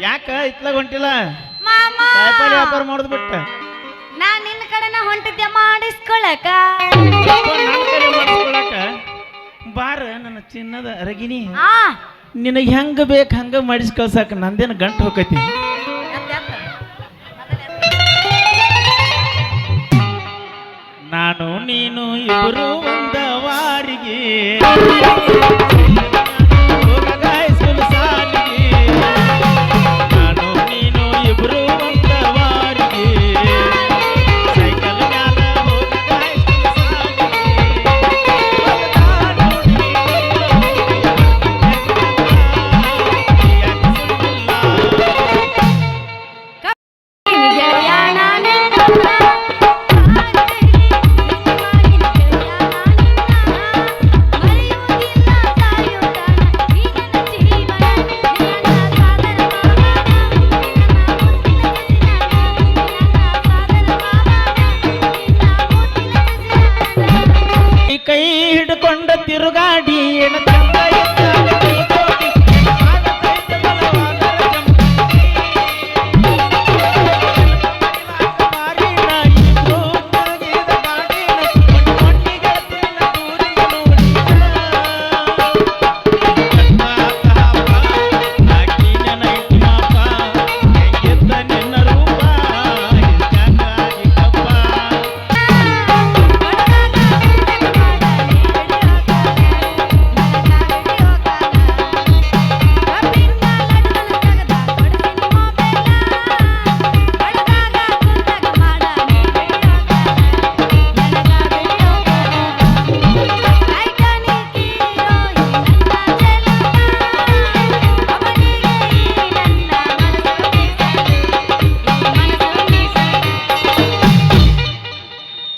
ಯಾಕ ಇತ್ಲಾಗ ಹೊಂಟಿಲ್ಲ ಮಾಮ ಕಾಯಿಪಲ್ಲೆ ವ್ಯಾಪಾರ ಮಾಡೋದು ಬಿಟ್ಟ ನಾ ನಿನ್ನ ಕಡೆನ ಹೊಂಟಿದ್ದೆ ಮಾಡಿಸ್ಕೊಳಕ ನನ್ನ ಕಡೆ ಮಾಡಿಸ್ಕೊಳಕ ಬಾರ ನನ್ನ ಚಿನ್ನದ ಅರಗಿನಿ ಆ ನಿನಗೆ ಹೆಂಗ ಬೇಕು ಹಂಗ ಮಾಡಿಸ್ ಕಳ್ಸಾಕ ನಂದೇನು ಗಂಟು ಹೋಗೈತಿ ನಾನು ನೀನು ಇಬ್ಬರು ಒಂದ ವಾರಿಗೆ ಹೋಗಗಾಯಿಸಲು ಸಾಲಿಗೆ ನಾನು ನೀನು ಇಬ್ಬರು ಒಂದ ವಾರಿಗೆ ಸೈಕಲ್ ಮ್ಯಾಲ ಹೋಗಗಾಯಿಸಲು ಗೆಳೆಯಾಣ ಕೈ ಹಿಡ್ಕೊಂಡ ತಿರುಗಾಡಿ ಏನ ಚಂದ ಇದ್ದಾಗ ಕೈ ಕೋಟಿ ಆಗತೈತೆ ಬಲವಾದರ ಜಂಬಿ. ಮಾರಿನ ಇಬ್ರು ತಿರುಗಿದ ಗಾಡಿನ ಒಟ್ಟಿಗೆ ತಿನ್ನ ದೂರಿಂದ ನೋಡಿದ. ನಾಕಿನ ನೈಟಿ ಮಾಪ ಹೆಂಗಿದ್ದ ನಿನ್ನ ರೂಪ ಹೆಚ್ಚಾಗಿ ಕಪ್ಪ.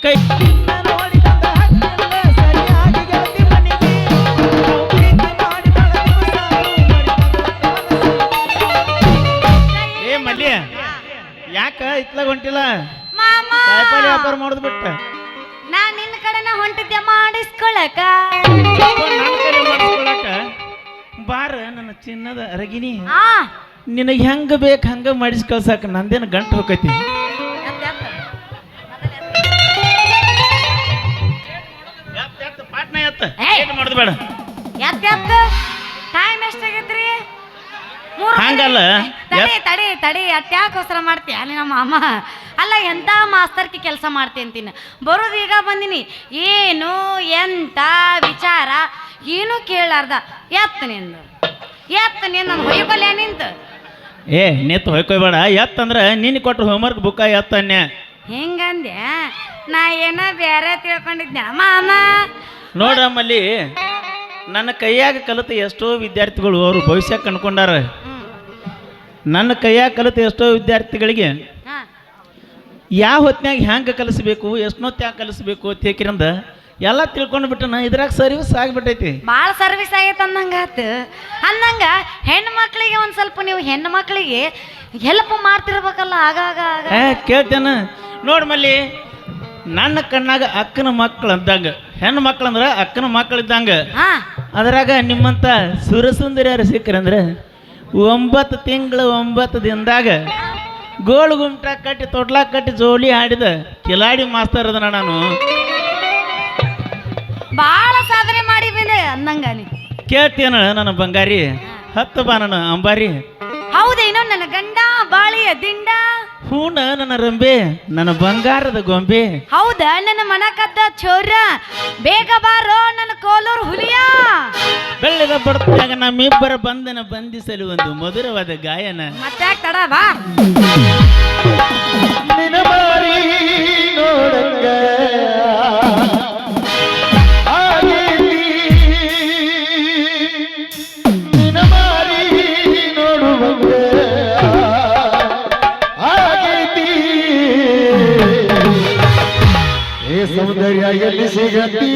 ಕೈ ನೋಡಿದಂತ ಹಕ್ಕಿಲ್ಲ ಸರಿಯಾಗಿ ಗೆಳತಿ ಮನೆಗೆ ನಾವು ಪ್ರೀತಿ ಮಾಡಿ ಬಹಳ ದಿವಸ ಏ ಮಲ್ಯ ಯಾಕ ಇತ್ಲಾಗ ಹೊಂಟಿಲ್ಲ ಮಾಮ ಕಾಯಿಪಲ್ಲೆ ವ್ಯಾಪಾರ ಮಾಡೋದು ಬಿಟ್ಟ ನಾ ನಿನ್ನ ಕಡೆನ ಹೊಂಟಿದ್ದೆ ಮಾಡಿಸ್ಕೊಳಕ ನನ್ನ ಕಡೆ ಮಾಡಿಸ್ಕೊಳಕ ಬಾರ ನನ್ನ ಚಿನ್ನದ ಅರಗಿನಿ ಆ ನಿನಗೆ ಹೆಂಗ ಬೇಕು ಹಂಗ ಮಾಡಿಸ್ ಕಳ್ಸಾಕ ನಂದೇನು ಗಂಟು ಹೋಗೈತಿ ಪಾಟ್ನ ಎತ್ತ ಏಯ್! ಏನು ಮಾಡೋದು ಬೇಡ ಎತ್ತ ಟೈಮ್ ಎಷ್ಟಾಗೈತ್ರಿ ಹಂಗಲ್ಲ ತಡಿ ತಡಿ ತಡಿ ಅಟ್ಯಾಕೋಸ್ಕರ ಮಾಡ್ತೀಯ ಅಲ್ಲಿ ನಮ್ಮ ಅಮ್ಮ ಅಲ್ಲ ಎಂತ ಮಾಸ್ತರ್ಕಿ ಕೆಲಸ ಮಾಡ್ತಿ ಅಂತೀನಿ ಬರೋದು ಈಗ ಬಂದಿನಿ ಏನು ಎಂತ ವಿಚಾರ ಏನು ಕೇಳಾರ್ದ ಎತ್ತ ನಿಂದು ನಾನು ಹೊಯ್ಕೊಲ್ಯ ನಿಂತು ಏ ನಿತ್ ಹೊಯ್ಕೊಯ್ಬೇಡ ಎತ್ತಂದ್ರ ನೀನು ಕೊಟ್ರು ಹೋಮ್ವರ್ಕ್ ಬುಕ್ಕ ಎತ್ತನ್ಯ ಹೆಂಗಂದೆ ನಾ ಏನೋ ಬೇರೆ ತಿಳ್ಕೊಂಡಿದ್ದೆ ಮಾಮ ನೋಡಮ್ಮಲ್ಲಿ ನನ್ನ ಕೈಯಾಗ ಕಲಿತ ಎಷ್ಟೋ ವಿದ್ಯಾರ್ಥಿಗಳು ಅವರು ಭವಿಷ್ಯ ಕಂಡ್ಕೊಂಡಾರ ನನ್ನ ಕೈಯಾಗ ಕಲಿತ ಎಷ್ಟೋ ವಿದ್ಯಾರ್ಥಿಗಳಿಗೆ ಹಾ ಯಾವ ಹೊತ್ನ್ಯಾಗ ಹ್ಯಾಂಗೆ ಕಲಿಸ್ಬೇಕು ಎಷ್ಟೊತ್ತ್ಯಾಗ ಕಲಿಸ್ಬೇಕು ತೇಕಿರಂದ ಎಲ್ಲ ತಿಳ್ಕೊಂಡು ಬಿಟ್ಟನ ಇದ್ರಾಗ ಸರ್ವಿಸ್ ಆಗಿಬಿಟ್ಟೈತಿ ಭಾಳ ಸರ್ವಿಸ್ ಆಗೈತೆ ಅಂದಂಗಾತು ಅಂದಂಗ ಹೆಣ್ಣು ಮಕ್ಕಳಿಗೆ ಒಂದು ಸ್ವಲ್ಪ ನೀವು ಹೆಣ್ಣು ಮಕ್ಕಳಿಗೆ ಹೆಲ್ಪ್ ಮಾಡ್ತಿರ್ಬೇಕಲ್ಲ ಆಗಾಗ ಏ ಕೇಳ್ತೇನ ನೋಡ್ಮಲ್ಲಿ ನನ್ನ ಕಣ್ಣಾಗ ಅಕ್ಕನ ಮಕ್ಕಳು ಅಂದಂಗ ಹೆಣ್ಣು ಮಕ್ಕಳಂದ್ರೆ ಅಕ್ಕನ ಮಕ್ಕಳು ಇದ್ದಂಗ ಹಾ ಅದ್ರಾಗ ನಿಮ್ಮಂತ ಸುರಸುಂದರಿಯರು ಸಿಕ್ಕರಂದ್ರೆ 9 ತಿಂಗಳು 9 ದಿನದಾಗ ಗೋಳು ಗುಮ್ಟ ಕಟ್ಟಿ ತೊಟ್ಲಾ ಕಟ್ಟಿ ಜೋಲಿ ಆಡಿದ ಕಿಲಾಡಿ ಮಾಸ್ತರ್ ಅದನ ನಾನು ಭಾಳ ಸಾಧನೆ ಮಾಡಿ ಬಂದೆ ಅಂದಂಗ ನೀ ಕೇಳ್ತೇನ ನನ್ನ ಬಂಗಾರಿ ಹತ್ತು ಬಾ ನನ್ನ ಅಂಬಾರಿ ಹೌದೇನೋ ನನ್ನ ಗಂಡ ಬಾಳಿಯ ದಿಂಡ ಹೂನ ನನ್ನ ರಂಬೆ ನನ್ನ ಬಂಗಾರದ ಗೊಂಬೆ ಹೌದಾ ನನ್ನ ಮನಕದ್ದ ಚೋರ ಬೇಗ ಬಾರೋ ನನ್ನ ಕೋಲೂರು ಹುಲಿಯ ಬೆಳ್ಳಿದ ಬಡ್ತಾಗ ನಮ್ಮಿಬ್ಬರ ಬಂಧನ ಬಂಧಿಸಲು ಒಂದು ಮಧುರವಾದ ಗಾಯನ ಮತ್ತೆ ತಡ ಬಾ ನಿನ ಮಾರಿ ನೋಡಂಗ ಆಗೇತಿ, ನಿನ ಮಾರಿ ನೋಡುವಂಗ ಆಗೇತಿ. ಏ ಸೌಂದರ್ಯ ಎಲ್ಲಿ ಸಿಗತಿ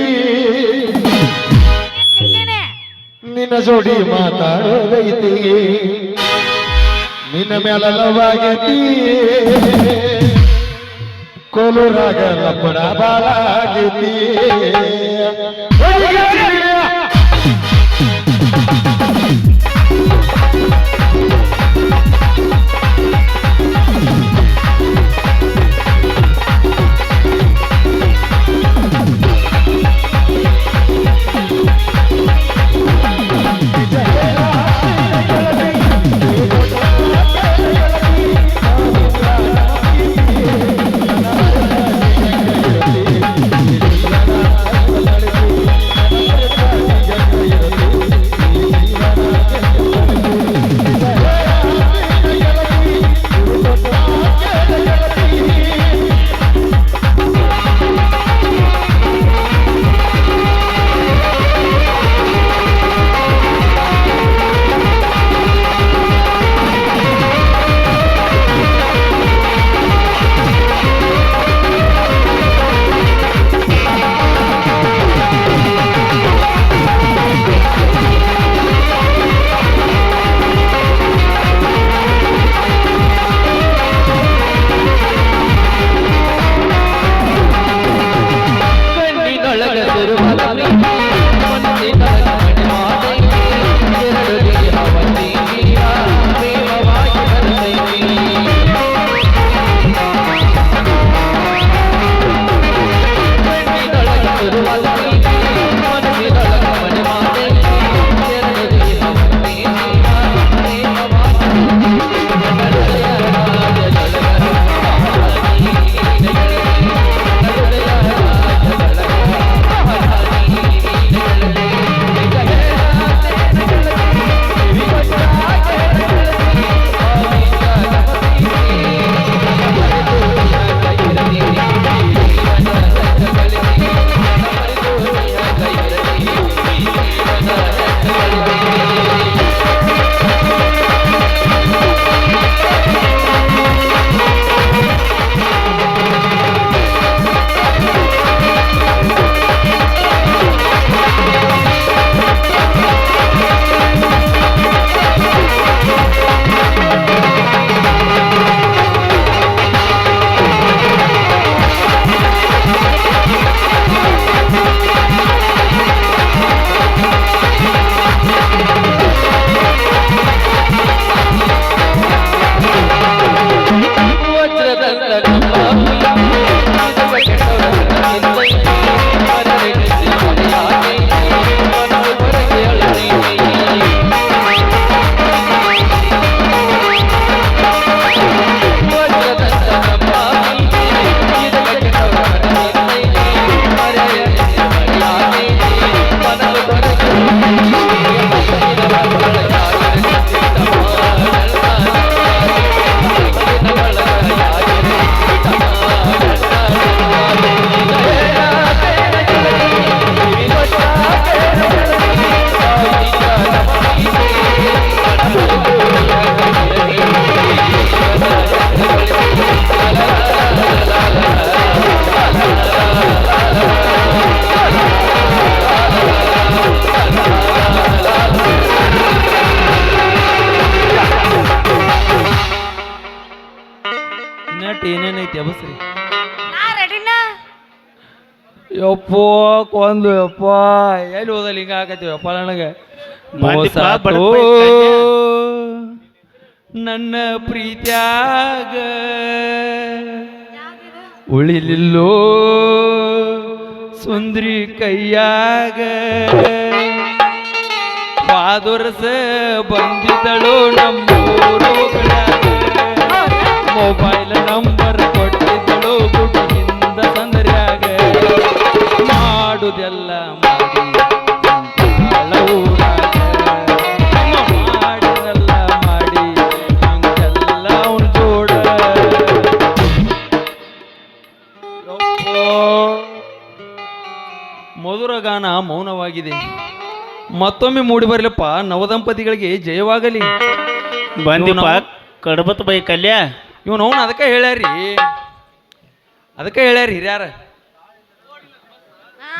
ನಿನ್ನ ಜೋಡಿ ಮಾತಾಡೋದೈತಿ ನಿನ್ನ ಮೇಲವಾಗೈತಿ ಕೋಲೂರಾಗ ಲಪ್ಪಡ ಬಾಳ ಆಗೈತಿ ಎಬಸ್ರಿ. ನಾ ರೆಡಿನ. ಯಪ್ಪೋ ಕೊಂದು ಯಪ್ಪ ಎಲ್ಲಿ ಹೋದಲ್ಲಿ ಹಿಂಗ ಆಗತ್ತೀವಪ್ಪ ನನಗೆ. ಬಂದಿಪ್ಪ, ಮೋಸಾತು ಬಡಪ್ಪ ಕನ್ಯಾ. ನನ್ನ ಪ್ರೀತ್ಯಾಗ ಉಳಿಲಿಲ್ಲೋ ಸುಂದ್ರಿ ಕೈಯಾಗ ಪಾದೊರಸ ಬಂದಿದ್ದಳು ನಮ್ಮೂರು ಮೊಬೈಲ್ ನಂಬರ್ ಕೊಟ್ಟಿದ್ದಳು ಗುಡಿಯಿಂದ ಸಂದರ್ಯಾಗ ಮಾಡುದೆಲ್ಲ ಮಾಡಿ ಊರಾಗ ಮಾಡಿದೆಲ್ಲ ಮಾಡಿ ಹಿಂಗೆಲ್ಲ ಅವನ ಜೋಡ. ಮಧುರ ಗಾನ ಮೌನವಾಗಿದೆ. ಮತ್ತೊಮ್ಮೆ ಮೂಡಿ ಬರಲಪ್ಪ ನವದಂಪತಿಗಳಿಗೆ ಜಯವಾಗಲಿ. ಬಂದಿಪ್ಪ ಕಡಬತ್ ಬೈ ಕಲ್ಯ. ಇವನು ಅವನು ಅದಕ್ಕೆ ಹೇಳ್ಯಾರಿ ಹಿರಿಯಾರ.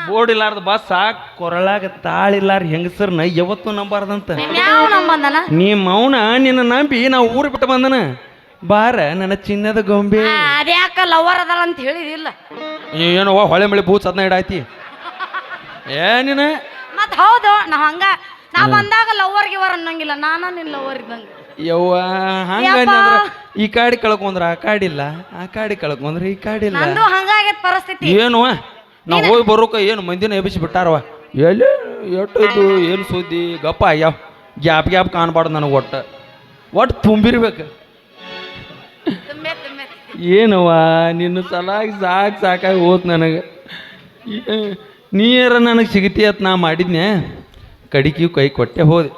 ಬೋರ್ಡ್ ಇಲ್ಲಾರ್ದ ಬಸ್ ಸಾಕ್ ಕೊರಳಾಗ ತಾಳಿಲ್ಲಾರ ಹೆಂಗಸರ್ನ ಯಾವತ್ತೂ ನಂಬಾರ್ದಂತ. ಯಾವ ನಂಬಂದನ ನಿಮ್ಮ ಅವನ ನಿನ್ನ ನಂಬಿ ನಾವು ಊರು ಬಿಟ್ಟು ಬಂದನ. ಬಾರ ನನ್ನ ಚಿನ್ನದ ಗೊಂಬೆ. ಅದ್ಯಾಕ ಲವರ್ ಅದಲ್ಲ ಅಂತ ಹೇಳಿದಿಲ್ಲ. ಏನೋ ಹೊಳೆ ಮಳೆ ಬೂತ್ ಅದನ್ನ ಇಡಾಯ್ತಿ ಏನಿನ. ಮತ್ ಹೌದು ನಾ ಬಂದಾಗ ಲವರ್ ಗಿವರ್ ಅನ್ನಂಗಿಲ್ಲ. ನಿನ್ ಲವರ್ ಇದ್ದಂಗ. ಯವ್ವ ಹಂಗ ಈ ಕಾಡಿ ಕಳ್ಕೊಂಡ್ರ ಆ ಕಾಡಿಲ್ಲ, ಆ ಕಾಡಿ ಕಳ್ಕೊಂಡ್ರ ಈ ಕಾಡಿಲ್ಲ. ನಂದು ಹಂಗಾಗೈತ್ ಪರಿಸ್ಥಿತಿ. ಏನು ನಾವು ಹೋಗಿ ಬರೋಕ ಏನು ಮಂದಿನ ಎಬ್ಬಿಸಿ ಬಿಟ್ಟಾರವ. ಎಲ್ಲಿ ಎಟ್ಟಿದ್ದು ಏನು ಸುದ್ದಿ ಗಪ್ಪ ಆಗ್ಯಾವ. ಗ್ಯಾಪ್ ಕಾಣಬಾರ್ದು ನನಗೆ ಒಟ್ಟು ತುಂಬಿರ್ಬೇಕು. ಏನವ್ವ ನಿನ್ನ ಸಲಾಗಿ ಸಾಕಾಗಿ ಹೋತ್ ನನಗೆ. ನೀರ ನನಗೆ ಸಿಗತಿ ಅಂತ ನಾ ಮಾಡಿದ್ನೆ. ಕಡಿಕಿಯು ಕೈ ಕೊಟ್ಟೆ ಹೋದೆ.